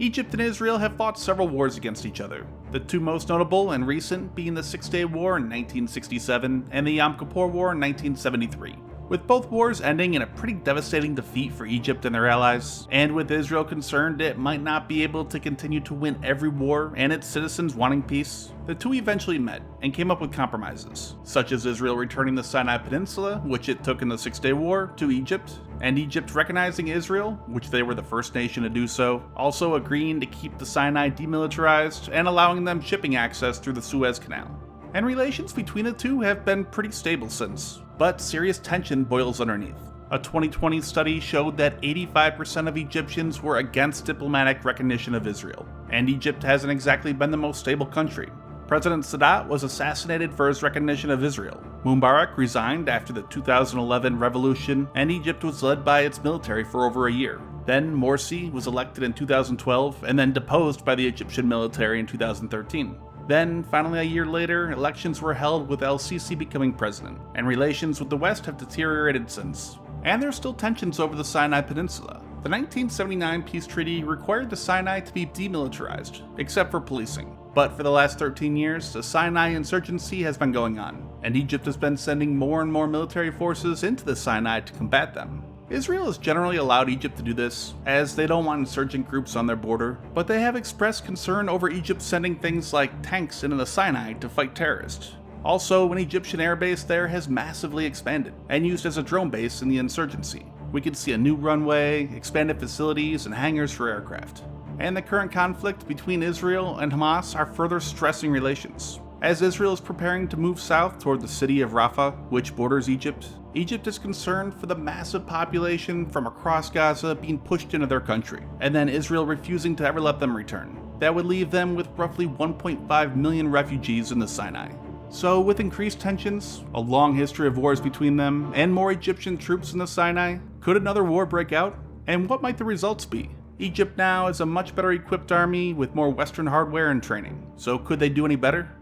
Egypt and Israel have fought several wars against each other, the two most notable and recent being the Six-Day War in 1967 and the Yom Kippur War in 1973. With both wars ending in a pretty devastating defeat for Egypt and their allies, and with Israel concerned it might not be able to continue to win every war and its citizens wanting peace, the two eventually met and came up with compromises, such as Israel returning the Sinai Peninsula, which it took in the Six-Day War, to Egypt, and Egypt recognizing Israel, which they were the first nation to do so, also agreeing to keep the Sinai demilitarized and allowing them shipping access through the Suez Canal. And relations between the two have been pretty stable since, but serious tension boils underneath. A 2020 study showed that 85% of Egyptians were against diplomatic recognition of Israel, and Egypt hasn't exactly been the most stable country. President Sadat was assassinated for his recognition of Israel. Mubarak resigned after the 2011 revolution, and Egypt was led by its military for over a year. Then Morsi was elected in 2012 and then deposed by the Egyptian military in 2013. Then, finally a year later, elections were held with El-Sisi becoming president, and relations with the West have deteriorated since. And there's still tensions over the Sinai Peninsula. The 1979 peace treaty required the Sinai to be demilitarized, except for policing. But for the last 13 years, the Sinai insurgency has been going on, and Egypt has been sending more and more military forces into the Sinai to combat them. Israel has generally allowed Egypt to do this, as they don't want insurgent groups on their border, but they have expressed concern over Egypt sending things like tanks into the Sinai to fight terrorists. Also, an Egyptian airbase there has massively expanded, and used as a drone base in the insurgency. We can see a new runway, expanded facilities, and hangars for aircraft. And the current conflict between Israel and Hamas are further stressing relations. As Israel is preparing to move south toward the city of Rafah, which borders Egypt, Egypt is concerned for the massive population from across Gaza being pushed into their country, and then Israel refusing to ever let them return. That would leave them with roughly 1.5 million refugees in the Sinai. So with increased tensions, a long history of wars between them, and more Egyptian troops in the Sinai, could another war break out? And what might the results be? Egypt now is a much better equipped army with more Western hardware and training, so could they do any better?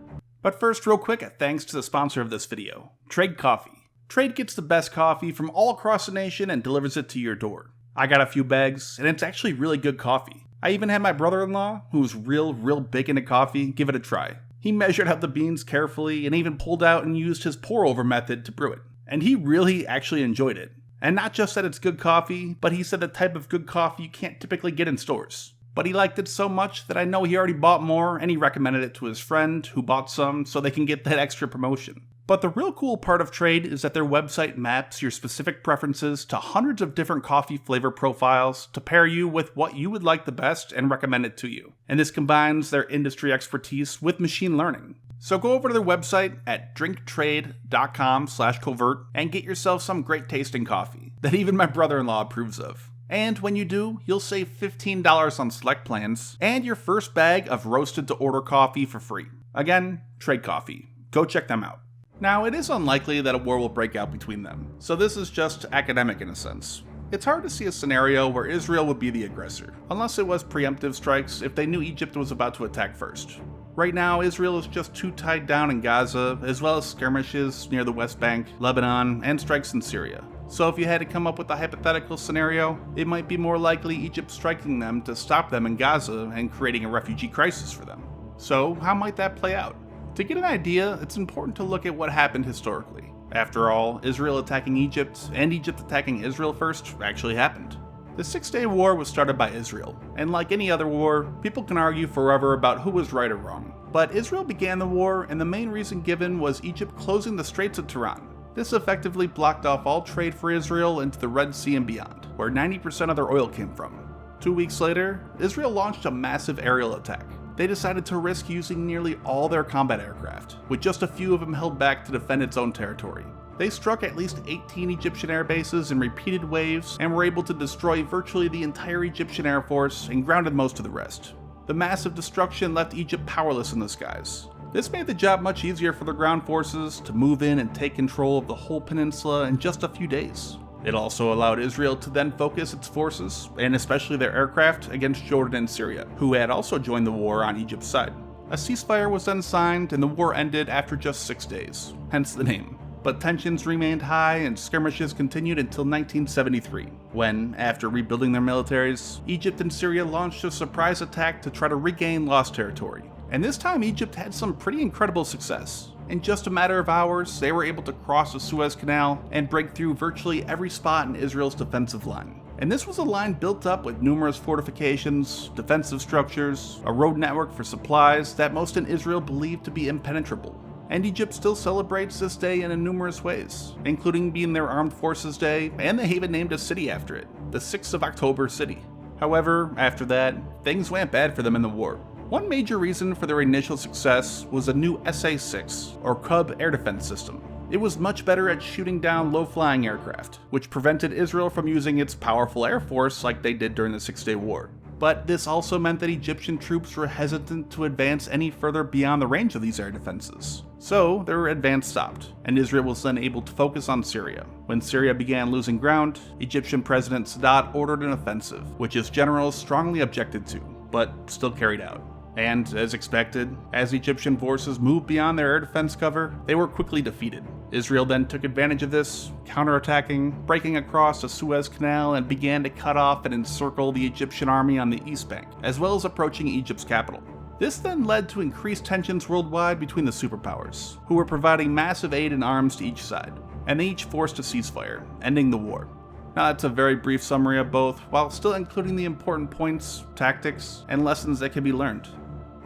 But first, real quick, a thanks to the sponsor of this video, Trade Coffee. Trade gets the best coffee from all across the nation and delivers it to your door. I got a few bags, and it's actually really good coffee. I even had my brother-in-law, who's real big into coffee, give it a try. He measured out the beans carefully and even pulled out and used his pour-over method to brew it. And he really actually enjoyed it. And not just that it's good coffee, but he said the type of good coffee you can't typically get in stores. But he liked it so much that I know he already bought more, and he recommended it to his friend who bought some so they can get that extra promotion. But the real cool part of Trade is that their website maps your specific preferences to hundreds of different coffee flavor profiles to pair you with what you would like the best and recommend it to you. And this combines their industry expertise with machine learning. So go over to their website at drinktrade.com/covert and get yourself some great tasting coffee that even my brother-in-law approves of. And when you do, you'll save $15 on select plans and your first bag of roasted to order coffee for free. Again, Trade Coffee. Go check them out. Now, it is unlikely that a war will break out between them, so this is just academic in a sense. It's hard to see a scenario where Israel would be the aggressor, unless it was preemptive strikes if they knew Egypt was about to attack first. Right now, Israel is just too tied down in Gaza, as well as skirmishes near the West Bank, Lebanon, and strikes in Syria. So if you had to come up with a hypothetical scenario, it might be more likely Egypt striking them to stop them in Gaza and creating a refugee crisis for them. So how might that play out? To get an idea, it's important to look at what happened historically. After all, Israel attacking Egypt and Egypt attacking Israel first actually happened. The Six-Day War was started by Israel, and like any other war, people can argue forever about who was right or wrong. But Israel began the war, and the main reason given was Egypt closing the Straits of Tiran. This effectively blocked off all trade for Israel into the Red Sea and beyond, where 90% of their oil came from. 2 weeks later, Israel launched a massive aerial attack. They decided to risk using nearly all their combat aircraft, with just a few of them held back to defend its own territory. They struck at least 18 Egyptian air bases in repeated waves and were able to destroy virtually the entire Egyptian Air Force and grounded most of the rest. The massive destruction left Egypt powerless in the skies. This made the job much easier for the ground forces to move in and take control of the whole peninsula in just a few days. It also allowed Israel to then focus its forces, and especially their aircraft, against Jordan and Syria, who had also joined the war on Egypt's side. A ceasefire was then signed and the war ended after just 6 days, hence the name. But tensions remained high and skirmishes continued until 1973, when, after rebuilding their militaries, Egypt and Syria launched a surprise attack to try to regain lost territory. And this time Egypt had some pretty incredible success. In just a matter of hours, they were able to cross the Suez Canal and break through virtually every spot in Israel's defensive line. And this was a line built up with numerous fortifications, defensive structures, a road network for supplies that most in Israel believed to be impenetrable. And Egypt still celebrates this day in numerous ways, including being their Armed Forces Day, and they even named a city after it, the 6th of October city. However, after that, things went bad for them in the war. One major reason for their initial success was a new SA-6, or Cub air defense system. It was much better at shooting down low-flying aircraft, which prevented Israel from using its powerful air force like they did during the Six-Day War. But this also meant that Egyptian troops were hesitant to advance any further beyond the range of these air defenses. So their advance stopped, and Israel was then able to focus on Syria. When Syria began losing ground, Egyptian President Sadat ordered an offensive, which his generals strongly objected to, but still carried out. And, as expected, as Egyptian forces moved beyond their air defense cover, they were quickly defeated. Israel then took advantage of this, counterattacking, breaking across the Suez Canal, and began to cut off and encircle the Egyptian army on the east bank, as well as approaching Egypt's capital. This then led to increased tensions worldwide between the superpowers, who were providing massive aid and arms to each side, and they each forced a ceasefire, ending the war. Now that's a very brief summary of both, while still including the important points, tactics, and lessons that can be learned.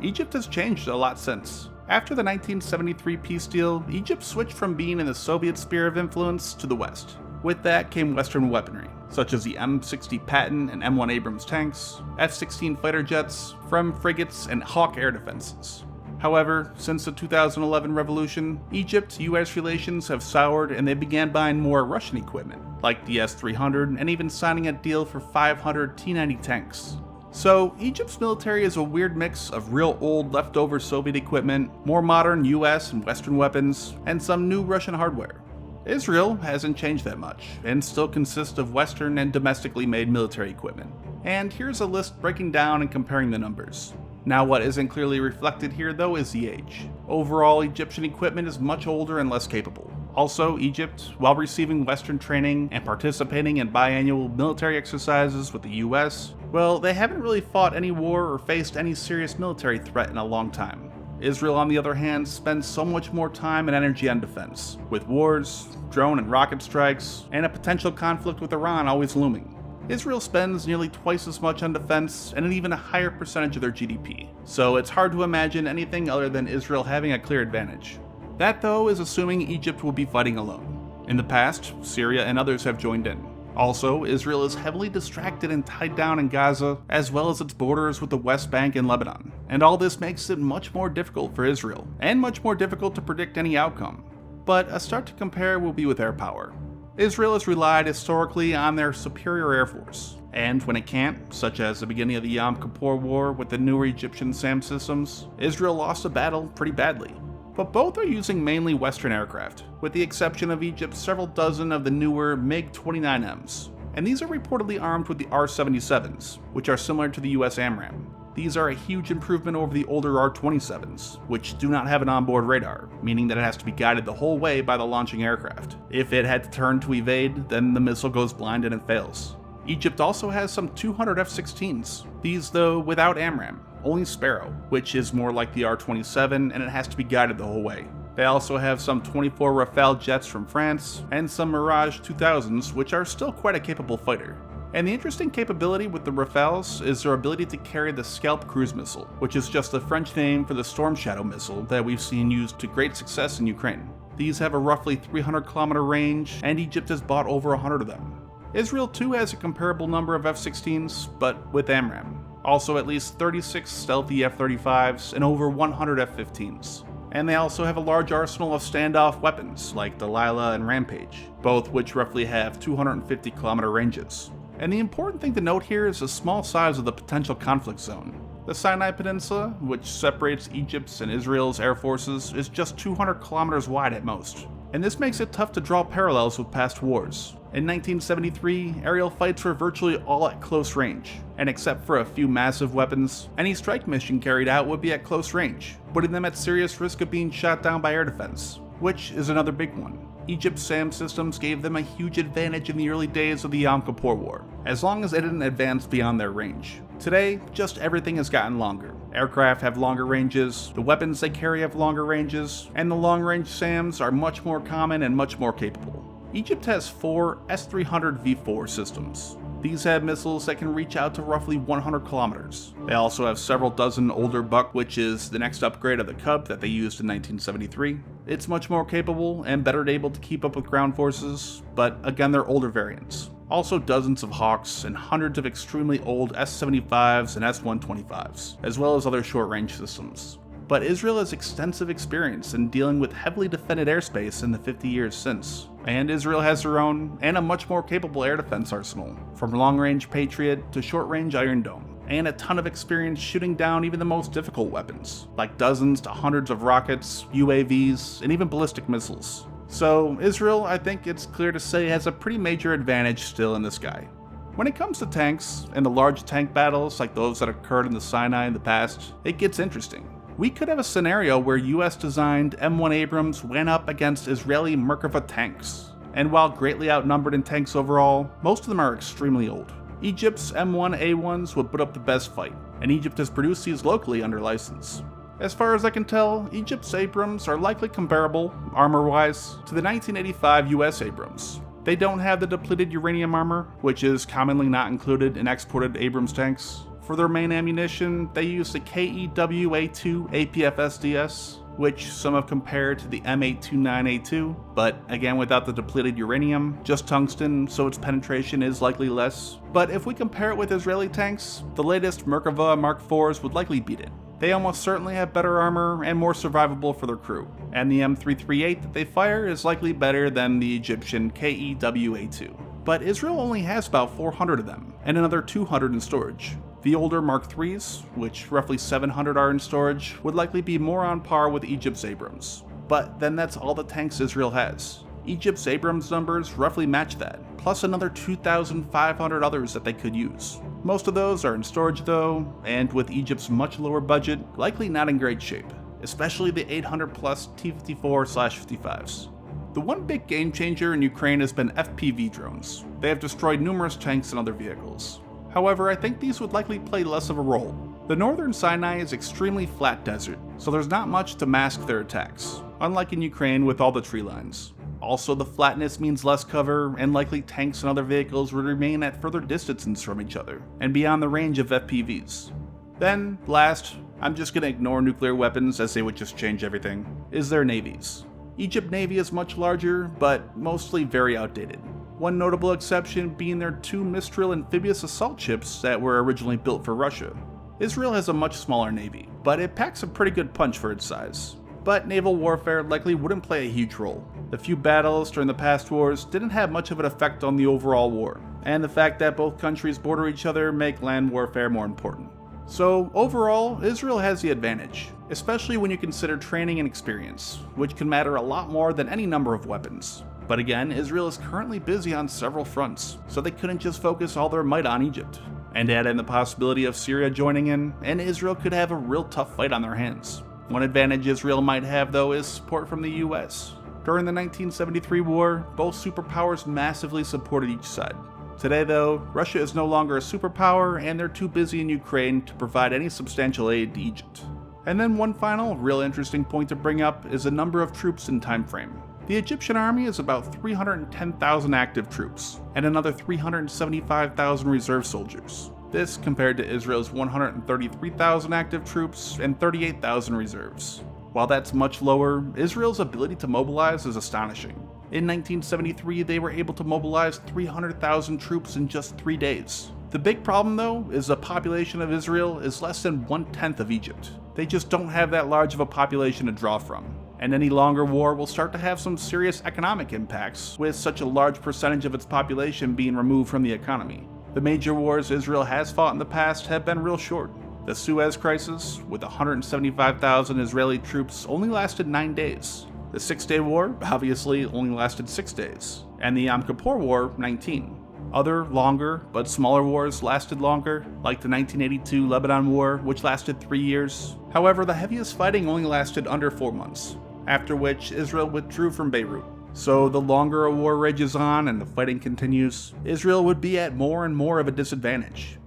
Egypt has changed a lot since. After the 1973 peace deal, Egypt switched from being in the Soviet sphere of influence to the West. With that came Western weaponry, such as the M60 Patton and M1 Abrams tanks, F-16 fighter jets, Frem frigates, and Hawk air defenses. However, since the 2011 revolution, Egypt-US relations have soured and they began buying more Russian equipment, like the S-300 and even signing a deal for 500 T-90 tanks. So, Egypt's military is a weird mix of real old leftover Soviet equipment, more modern US and Western weapons, and some new Russian hardware. Israel hasn't changed that much, and still consists of Western and domestically made military equipment. And here's a list breaking down and comparing the numbers. Now what isn't clearly reflected here though is the age. Overall, Egyptian equipment is much older and less capable. Also, Egypt, while receiving Western training and participating in biannual military exercises with the US, well, they haven't really fought any war or faced any serious military threat in a long time. Israel, on the other hand, spends so much more time and energy on defense, with wars, drone and rocket strikes, and a potential conflict with Iran always looming. Israel spends nearly twice as much on defense and an even higher percentage of their GDP, so it's hard to imagine anything other than Israel having a clear advantage. That, though, is assuming Egypt will be fighting alone. In the past, Syria and others have joined in. Also, Israel is heavily distracted and tied down in Gaza, as well as its borders with the West Bank and Lebanon. And all this makes it much more difficult for Israel, and much more difficult to predict any outcome. But a start to compare will be with air power. Israel has relied historically on their superior air force, and when it can't, such as the beginning of the Yom Kippur War with the newer Egyptian SAM systems, Israel lost a battle pretty badly. But both are using mainly Western aircraft, with the exception of Egypt's several dozen of the newer MiG-29Ms. And these are reportedly armed with the R-77s, which are similar to the US AMRAAM. These are a huge improvement over the older R-27s, which do not have an onboard radar, meaning that it has to be guided the whole way by the launching aircraft. If it had to turn to evade, then the missile goes blind and it fails. Egypt also has some 200 F-16s, these though without AMRAAM. Only Sparrow, which is more like the R-27 and it has to be guided the whole way. They also have some 24 Rafale jets from France, and some Mirage 2000s, which are still quite a capable fighter. And the interesting capability with the Rafales is their ability to carry the Scalp cruise missile, which is just the French name for the Storm Shadow missile that we've seen used to great success in Ukraine. These have a roughly 300-kilometer range, and Egypt has bought over 100 of them. Israel too has a comparable number of F-16s, but with AMRAAM. Also at least 36 stealthy F-35s and over 100 F-15s. And they also have a large arsenal of standoff weapons like Delilah and Rampage, both which roughly have 250-kilometer ranges. And the important thing to note here is the small size of the potential conflict zone. The Sinai Peninsula, which separates Egypt's and Israel's air forces, is just 200 kilometers wide at most. And this makes it tough to draw parallels with past wars. In 1973, aerial fights were virtually all at close range, and except for a few massive weapons, any strike mission carried out would be at close range, putting them at serious risk of being shot down by air defense. which is another big one. Egypt's SAM systems gave them a huge advantage in the early days of the Yom Kippur War, as long as they didn't advance beyond their range. Today, just everything has gotten longer. Aircraft have longer ranges, the weapons they carry have longer ranges, and the long-range SAMs are much more common and much more capable. Egypt has 4 S-300V4 systems. These have missiles that can reach out to roughly 100 kilometers. They also have several dozen older Buck, which is the next upgrade of the Cub that they used in 1973. It's much more capable and better able to keep up with ground forces, but again they're older variants. Also dozens of Hawks and hundreds of extremely old S-75s and S-125s, as well as other short-range systems. But Israel has extensive experience in dealing with heavily defended airspace in the 50 years since. And Israel has their own, and a much more capable air defense arsenal, from long-range Patriot to short-range Iron Dome, and a ton of experience shooting down even the most difficult weapons, like dozens to hundreds of rockets, UAVs, and even ballistic missiles. So Israel, I think it's clear to say, has a pretty major advantage still in the sky. When it comes to tanks, and the large tank battles like those that occurred in the Sinai in the past, it gets interesting. We could have a scenario where US-designed M1 Abrams went up against Israeli Merkava tanks. And while greatly outnumbered in tanks overall, most of them are extremely old. Egypt's M1A1s would put up the best fight, and Egypt has produced these locally under license. As far as I can tell, Egypt's Abrams are likely comparable, armor-wise, to the 1985 US Abrams. They don't have the depleted uranium armor, which is commonly not included in exported Abrams tanks. For their main ammunition, they use the KEW-A2 APF-SDS, which some have compared to the M829A2, but again without the depleted uranium, just tungsten, so its penetration is likely less. But if we compare it with Israeli tanks, the latest Merkava Mark IVs would likely beat it. They almost certainly have better armor and more survivable for their crew, and the M338 that they fire is likely better than the Egyptian KEW-A2. But Israel only has about 400 of them, and another 200 in storage. The older Mark IIIs, which roughly 700 are in storage, would likely be more on par with Egypt's Abrams. But then that's all the tanks Israel has. Egypt's Abrams numbers roughly match that, plus another 2,500 others that they could use. Most of those are in storage though, and with Egypt's much lower budget, likely not in great shape, especially the 800 plus T-54/55s. The one big game changer in Ukraine has been FPV drones. They have destroyed numerous tanks and other vehicles. However, I think these would likely play less of a role. The northern Sinai is extremely flat desert, so there's not much to mask their attacks, unlike in Ukraine with all the tree lines. Also, the flatness means less cover, and likely tanks and other vehicles would remain at further distances from each other, and beyond the range of FPVs. Then, last, I'm just gonna ignore nuclear weapons as they would just change everything, is their navies. Egypt Navy is much larger, but mostly very outdated. One notable exception being their 2 Mistral amphibious assault ships that were originally built for Russia. Israel has a much smaller navy, but it packs a pretty good punch for its size. But naval warfare likely wouldn't play a huge role. The few battles during the past wars didn't have much of an effect on the overall war, and the fact that both countries border each other make land warfare more important. So overall, Israel has the advantage, especially when you consider training and experience, which can matter a lot more than any number of weapons. But again, Israel is currently busy on several fronts, so they couldn't just focus all their might on Egypt. And add in the possibility of Syria joining in, and Israel could have a real tough fight on their hands. One advantage Israel might have though is support from the US. During the 1973 war, both superpowers massively supported each side. Today though, Russia is no longer a superpower and they're too busy in Ukraine to provide any substantial aid to Egypt. And then one final, real interesting point to bring up is the number of troops and time frame. The Egyptian army is about 310,000 active troops, and another 375,000 reserve soldiers. This compared to Israel's 133,000 active troops and 38,000 reserves. While that's much lower, Israel's ability to mobilize is astonishing. In 1973, they were able to mobilize 300,000 troops in just 3 days. The big problem though is the population of Israel is less than 1/10 of Egypt. They just don't have that large of a population to draw from. And any longer war will start to have some serious economic impacts, with such a large percentage of its population being removed from the economy. The major wars Israel has fought in the past have been real short. The Suez Crisis, with 175,000 Israeli troops, only lasted 9 days. The Six-Day War, obviously, only lasted 6 days. And the Yom Kippur War, 19. Other, longer, but smaller wars lasted longer, like the 1982 Lebanon War, which lasted 3 years. However, the heaviest fighting only lasted under 4 months. after which Israel withdrew from Beirut. So the longer a war rages on and the fighting continues, Israel would be at more and more of a disadvantage.